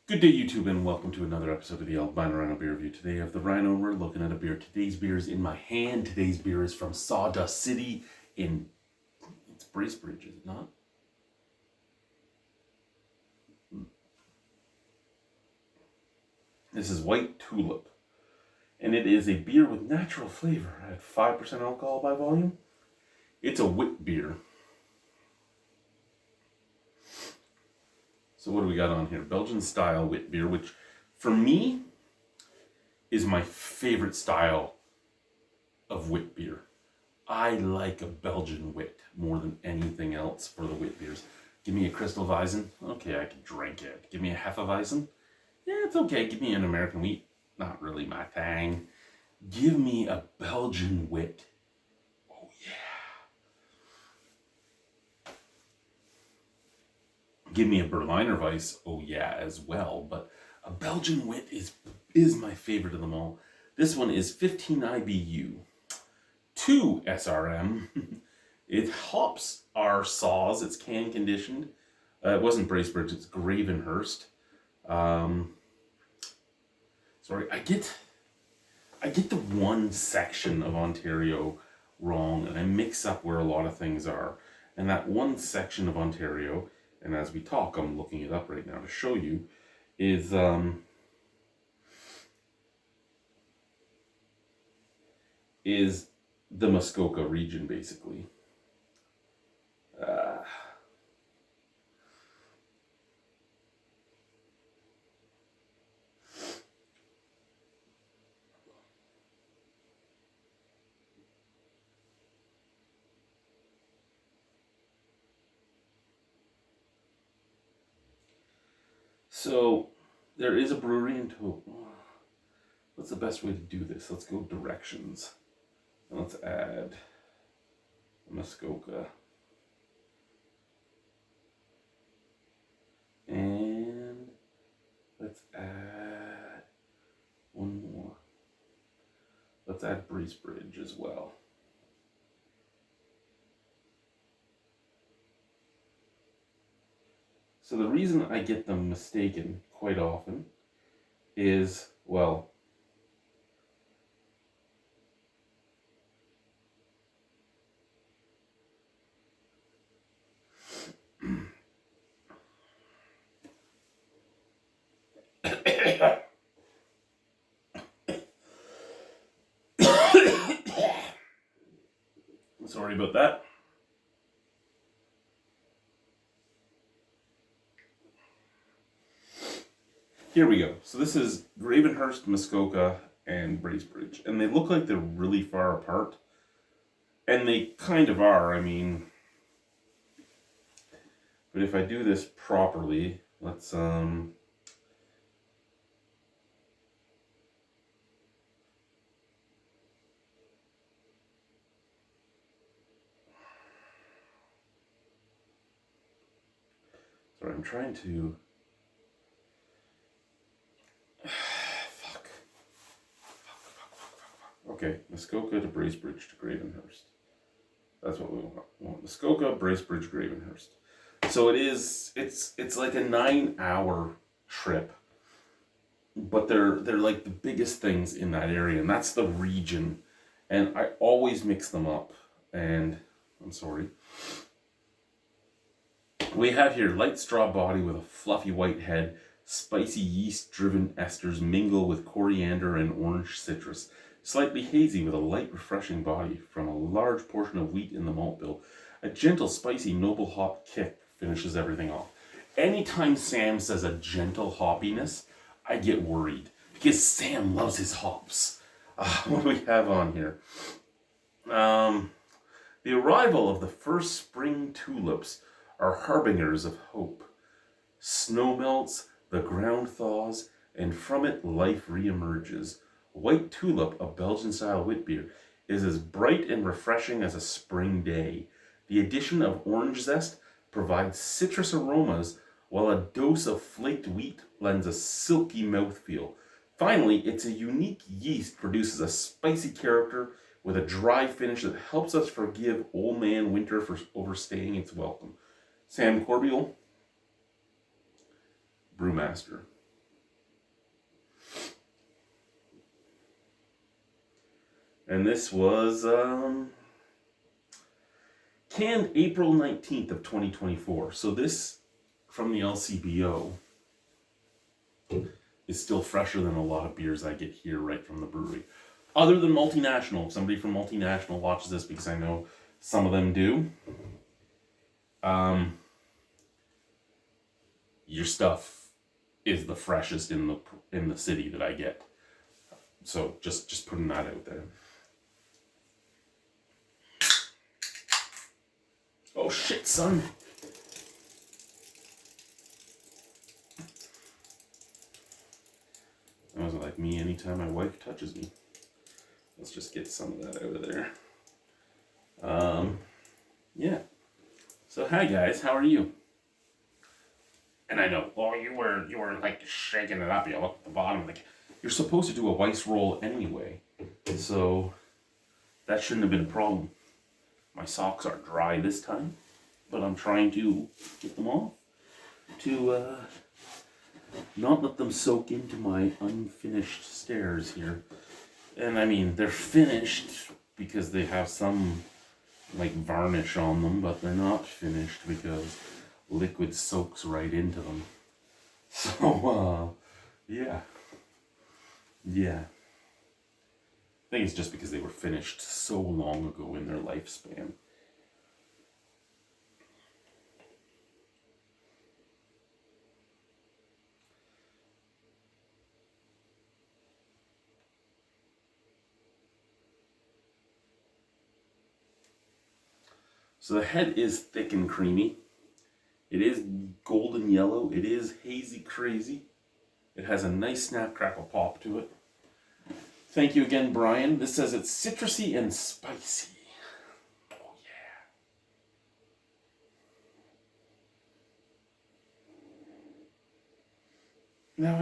Good day, YouTube, and welcome to another episode of the Albino Rhino beer review. Today, of the Rhino, we're looking at a beer. Today's beer is in my hand. Today's beer is from Sawdust City in it's Bracebridge, is it not? This is White Tulip, and it is a beer with natural flavor at 5% alcohol by volume. It's a wit beer. So what do we got on here? Belgian style wit beer, which for me is my favorite style of wit beer. I like a Belgian wit more than anything else for the wit beers. Give me a Crystal Weizen. Okay, I can drink it. Give me a Hefeweizen. Yeah, it's okay. Give me an American wheat. Not really my thing. Give me a Belgian wit. Oh, yeah. Give me a Berliner Weiss. Oh, yeah, as well. But a Belgian wit is my favorite of them all. This one is 15 IBU. 2 SRM. Its hops are Saws. It's can conditioned. It wasn't Bracebridge. It's Gravenhurst. Sorry, I get the one section of Ontario wrong, and I mix up where a lot of things are. And that one section of Ontario, and as we talk, I'm looking it up right now to show you, is the Muskoka region, basically. So there is a brewery in Tulip. What's the best way to do this? Let's go directions. And let's add Muskoka. And let's add one more. Let's add Bracebridge as well. So the reason I get them mistaken quite often is, well, sorry about that. Here we go. So this is Gravenhurst, Muskoka, and Bracebridge. And they look like they're really far apart. And they kind of are, I mean. But if I do this properly, let's Sorry, I'm trying to Okay, Muskoka to Bracebridge to Gravenhurst. That's what we want. Muskoka, Bracebridge, Gravenhurst. So it's like a 9-hour trip. But they're like the biggest things in that area, and that's the region. And I always mix them up. And I'm sorry. We have here light straw body with a fluffy white head. Spicy yeast-driven esters mingle with coriander and orange citrus. Slightly hazy with a light, refreshing body from a large portion of wheat in the malt bill. A gentle, spicy, noble hop kick finishes everything off. Anytime Sam says a gentle hoppiness, I get worried because Sam loves his hops. What do we have on here? The arrival of the first spring tulips are harbingers of hope. Snow melts, the ground thaws, and from it life reemerges. White Tulip, a Belgian-style wit beer, is as bright and refreshing as a spring day. The addition of orange zest provides citrus aromas, while a dose of flaked wheat lends a silky mouthfeel. Finally, its a unique yeast produces a spicy character with a dry finish that helps us forgive Old Man Winter for overstaying its welcome. Sam Corbeil, Brewmaster. And this was canned April 19th of 2024. So this from the LCBO is still fresher than a lot of beers I get here right from the brewery. Other than Multinational, if somebody from Multinational watches this, because I know some of them do, your stuff is the freshest in the city that I get. So just putting that out there. Oh shit, son. That was like me anytime my wife touches me. Let's just get some of that out of there. Yeah. So hi guys, how are you? And I know, oh, you were like shaking it up. You look at the bottom, like you're supposed to do a Weiss roll anyway, so that shouldn't have been a problem. My socks are dry this time, but I'm trying to get them off to not let them soak into my unfinished stairs here. And I mean, they're finished because they have some like varnish on them, but they're not finished because liquid soaks right into them. So, yeah. I think it's just because they were finished so long ago in their lifespan. So the head is thick and creamy. It is golden yellow. It is hazy crazy. It has a nice snap crackle pop to it. Thank you again, Brian. This says it's citrusy and spicy. Oh yeah. Now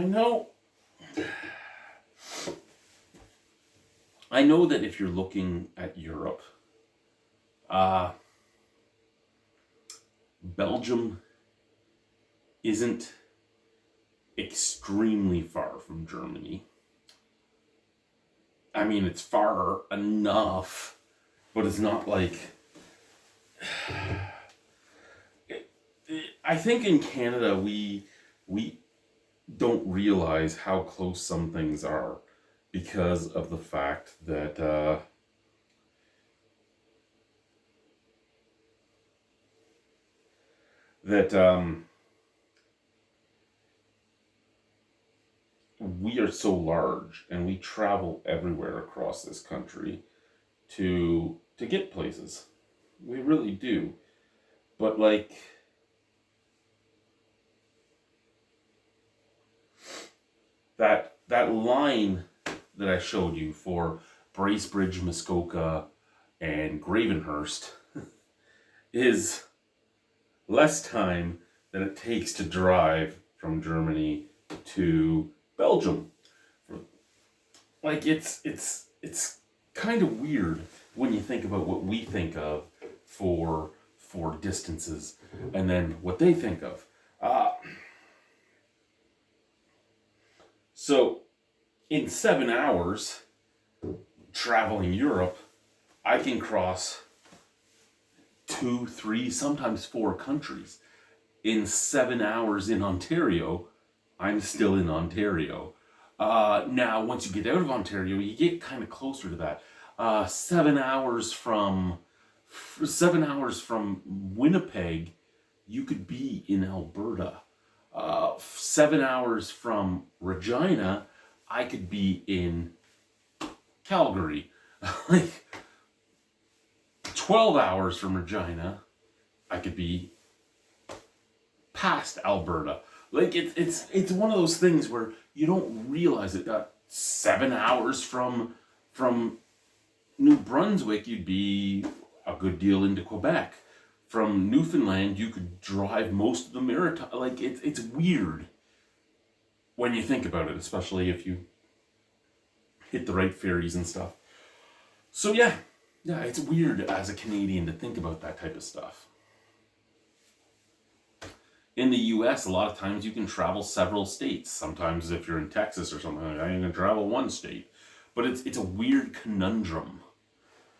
I know that if you're looking at Europe, Belgium isn't extremely far from Germany. I mean, it's far enough, but it's not like... I think in Canada, we don't realize how close some things are because of the fact that we are so large and we travel everywhere across this country to get places. We really do. But like that line that I showed you for Bracebridge, Muskoka, and Gravenhurst is less time than it takes to drive from Germany to Belgium. Like it's kind of weird when you think about what we think of for distances and then what they think of. So in 7 hours traveling Europe, I can cross 2, 3, sometimes 4 countries. In 7 hours in Ontario, I'm still in Ontario. Now, once you get out of Ontario, you get kind of closer to that. 7 hours from Winnipeg, you could be in Alberta. 7 hours from Regina, I could be in Calgary. Like 12 hours from Regina, I could be past Alberta. Like it's one of those things where you don't realize it. 7 hours from New Brunswick, you'd be a good deal into Quebec. From Newfoundland, you could drive most of the Maritime. Like it's weird when you think about it, especially if you hit the right ferries and stuff. So yeah, it's weird as a Canadian to think about that type of stuff. In the US, a lot of times you can travel several states. Sometimes if you're in Texas or something like that, you can travel one state. But it's a weird conundrum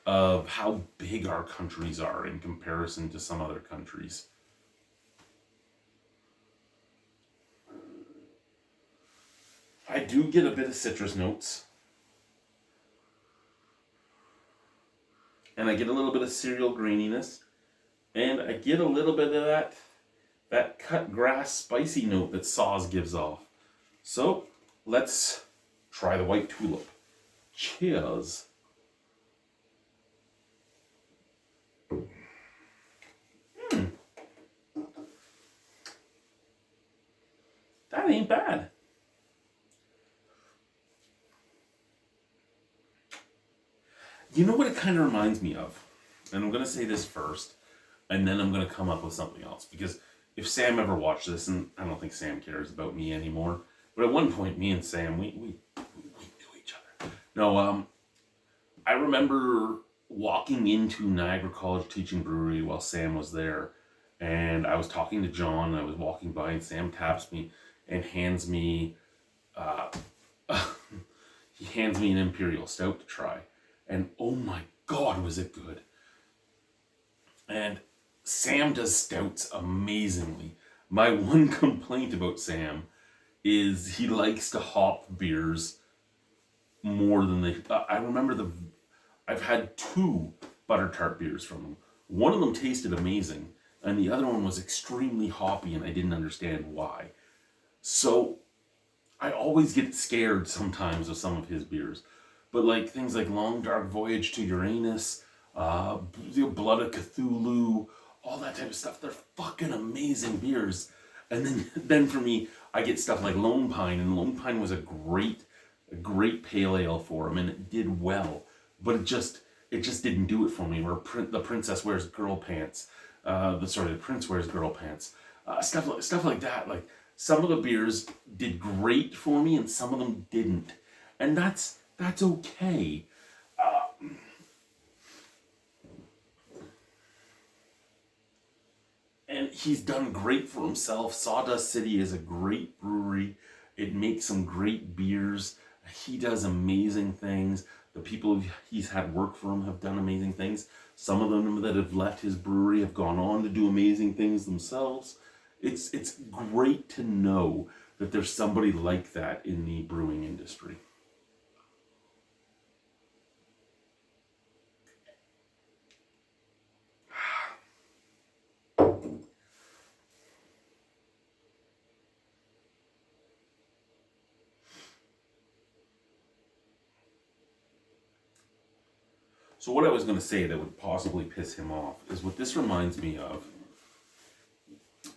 of how big our countries are in comparison to some other countries. I do get a bit of citrus notes. And I get a little bit of cereal graininess. And I get a little bit of that cut grass spicy note that Sawdust gives off. So let's try the white tulip. Cheers. That ain't bad. You know what it kind of reminds me of? And I'm going to say this first, and then I'm going to come up with something else. Because if Sam ever watched this, and I don't think Sam cares about me anymore, but at one point, me and Sam, we knew each other. No, I remember walking into Niagara College Teaching Brewery while Sam was there, and I was talking to John, and I was walking by, and Sam taps me and hands me, he hands me an Imperial Stout to try. And oh my God, was it good. And Sam does stouts amazingly. My one complaint about Sam is he likes to hop beers more than they... I remember I've had 2 butter tart beers from him. One of them tasted amazing, and the other one was extremely hoppy, and I didn't understand why. So I always get scared sometimes of some of his beers. But like things like Long Dark Voyage to Uranus, Blood of Cthulhu, all that type of stuff, they're fucking amazing beers. And then for me, I get stuff like Lone Pine, and Lone Pine was a great pale ale for him, and it did well. But it just didn't do it for me. Where the Princess Wears Girl Pants, the Prince Wears Girl Pants, stuff like that. Like some of the beers did great for me, and some of them didn't, and that's okay. And he's done great for himself. Sawdust City is a great brewery. It makes some great beers. He does amazing things. The people he's had work for him have done amazing things. Some of them that have left his brewery have gone on to do amazing things themselves. It's great to know that there's somebody like that in the brewing industry. So what I was going to say that would possibly piss him off is what this reminds me of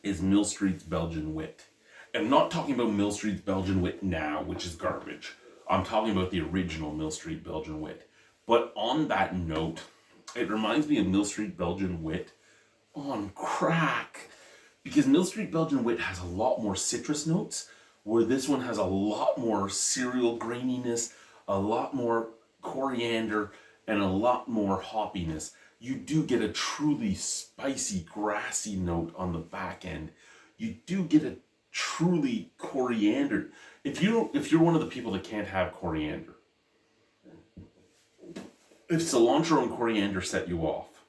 is Mill Street's Belgian Wit. And I'm not talking about Mill Street's Belgian Wit now, which is garbage. I'm talking about the original Mill Street Belgian Wit. But on that note, it reminds me of Mill Street Belgian Wit on crack. Because Mill Street Belgian Wit has a lot more citrus notes, where this one has a lot more cereal graininess, a lot more coriander, and a lot more hoppiness. You do get a truly spicy, grassy note on the back end. You do get a truly coriander. If you're one of the people that can't have coriander, if cilantro and coriander set you off,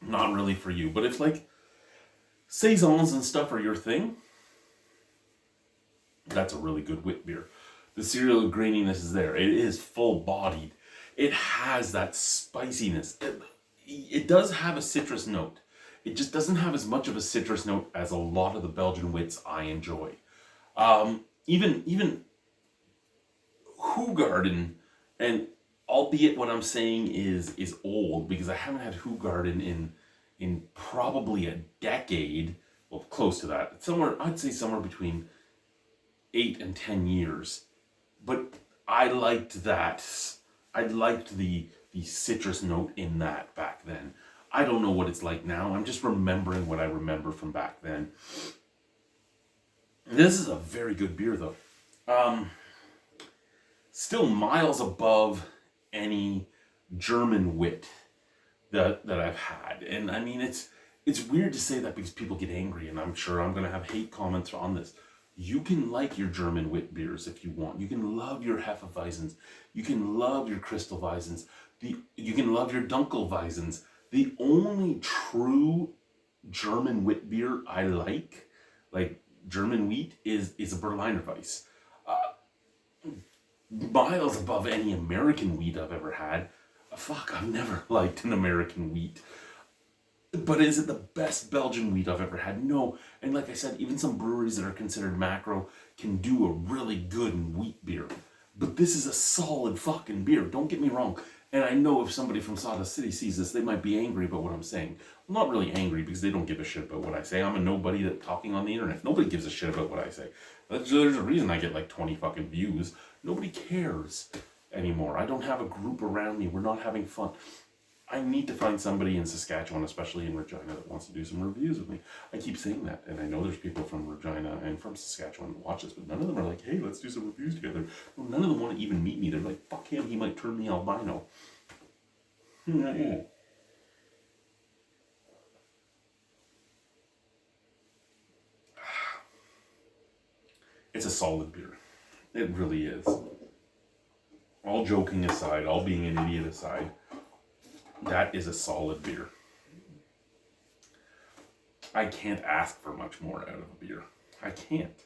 not really for you. But if like saisons and stuff are your thing, that's a really good wit beer. The cereal graininess is there. It is full-bodied. It has that spiciness. It does have a citrus note. It just doesn't have as much of a citrus note as a lot of the Belgian wits I enjoy. Even Hoegaarden, and albeit what I'm saying is old, because I haven't had Hoegaarden in probably a decade, well, close to that. I'd say somewhere between 8 and 10 years. But I liked that. I liked the citrus note in that back then. I don't know what it's like now. I'm just remembering what I remember from back then. This is a very good beer, though. Still miles above any German wit that I've had. And I mean, it's weird to say that because people get angry, and I'm sure I'm going to have hate comments on this. You can like your German wit beers if you want. You can love your Hefeweizens. You can love your Crystalweizens. You can love your Dunkelweizens. The only true German wit beer I like German wheat, is a Berliner Weiss. Miles above any American wheat I've ever had. Fuck, I've never liked an American wheat. But is it the best Belgian wheat I've ever had? No. And like I said, even some breweries that are considered macro can do a really good wheat beer. But this is a solid fucking beer. Don't get me wrong. And I know if somebody from Sawdust City sees this, they might be angry about what I'm saying. I'm not really angry because they don't give a shit about what I say. I'm a nobody that talking on the internet. Nobody gives a shit about what I say. There's a reason I get like 20 fucking views. Nobody cares anymore. I don't have a group around me. We're not having fun. I need to find somebody in Saskatchewan, especially in Regina, that wants to do some reviews with me. I keep saying that, and I know there's people from Regina and from Saskatchewan that watch this, but none of them are like, hey, let's do some reviews together. Well, none of them want to even meet me. They're like, fuck him, he might turn me albino. It's a solid beer. It really is. All joking aside, all being an idiot aside, that is a solid beer. I can't ask for much more out of a beer. I can't.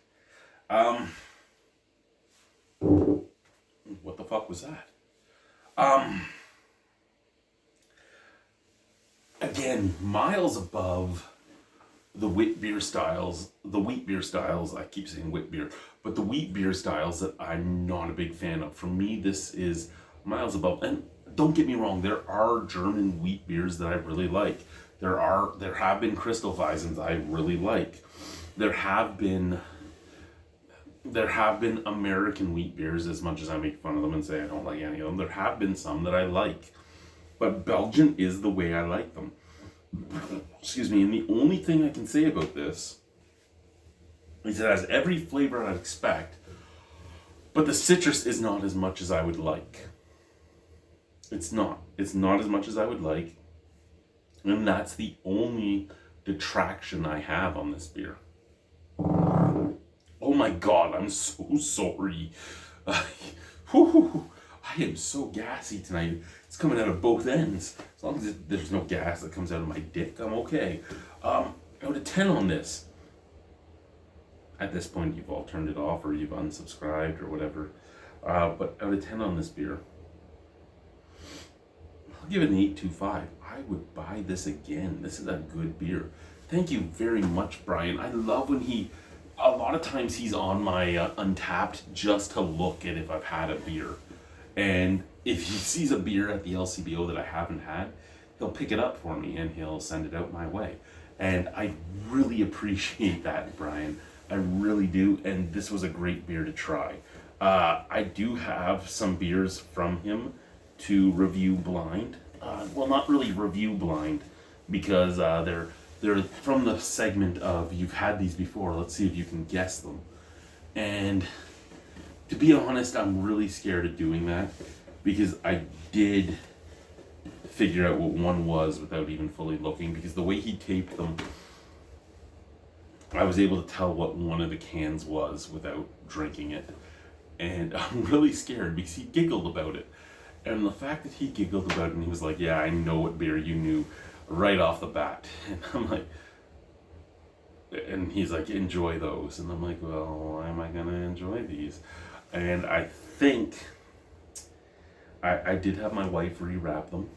What the fuck was that? Again, miles above the wheat beer styles, I keep saying wheat beer, but the wheat beer styles that I'm not a big fan of. For me, this is miles above. And don't get me wrong, there are German wheat beers that I really like. There have been Crystalweizens I really like. There have been American wheat beers, as much as I make fun of them and say I don't like any of them. There have been some that I like. But Belgian is the way I like them. Excuse me, and the only thing I can say about this is it has every flavor I'd expect, but the citrus is not as much as I would like. It's not as much as I would like, and that's the only detraction I have on this beer. Oh my god, I'm so sorry. I am so gassy tonight. It's coming out of both ends. As long as there's no gas that comes out of my dick, I'm okay. Out of 10 on this. At this point, you've all turned it off or you've unsubscribed or whatever. But out of 10 on this beer, I'll give it an 8.25. I would buy this again. This is a good beer. Thank you very much, Brian. I love when a lot of times he's on my Untapped just to look at if I've had a beer. And if he sees a beer at the LCBO that I haven't had, he'll pick it up for me and he'll send it out my way. And I really appreciate that, Brian. I really do. And this was a great beer to try. I do have some beers from him to review blind. Well, not really review blind, because they're from the segment of you've had these before. Let's see if you can guess them. And to be honest, I'm really scared of doing that, because I did figure out what one was without even fully looking, because the way he taped them, I was able to tell what one of the cans was without drinking it. And I'm really scared because he giggled about it. And the fact that he giggled about it and he was like, yeah, I know what beer you knew right off the bat. And I'm like, and he's like, enjoy those. And I'm like, well, why am I going to enjoy these? And I think I did have my wife rewrap them,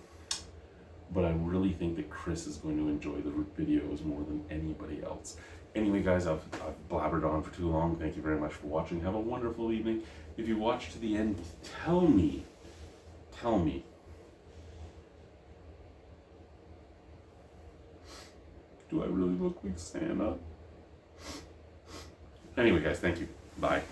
but I really think that Chris is going to enjoy the videos more than anybody else. Anyway, guys, I've blabbered on for too long. Thank you very much for watching. Have a wonderful evening. If you watched to the end, tell me, do I really look like Santa? Anyway, guys, thank you. Bye.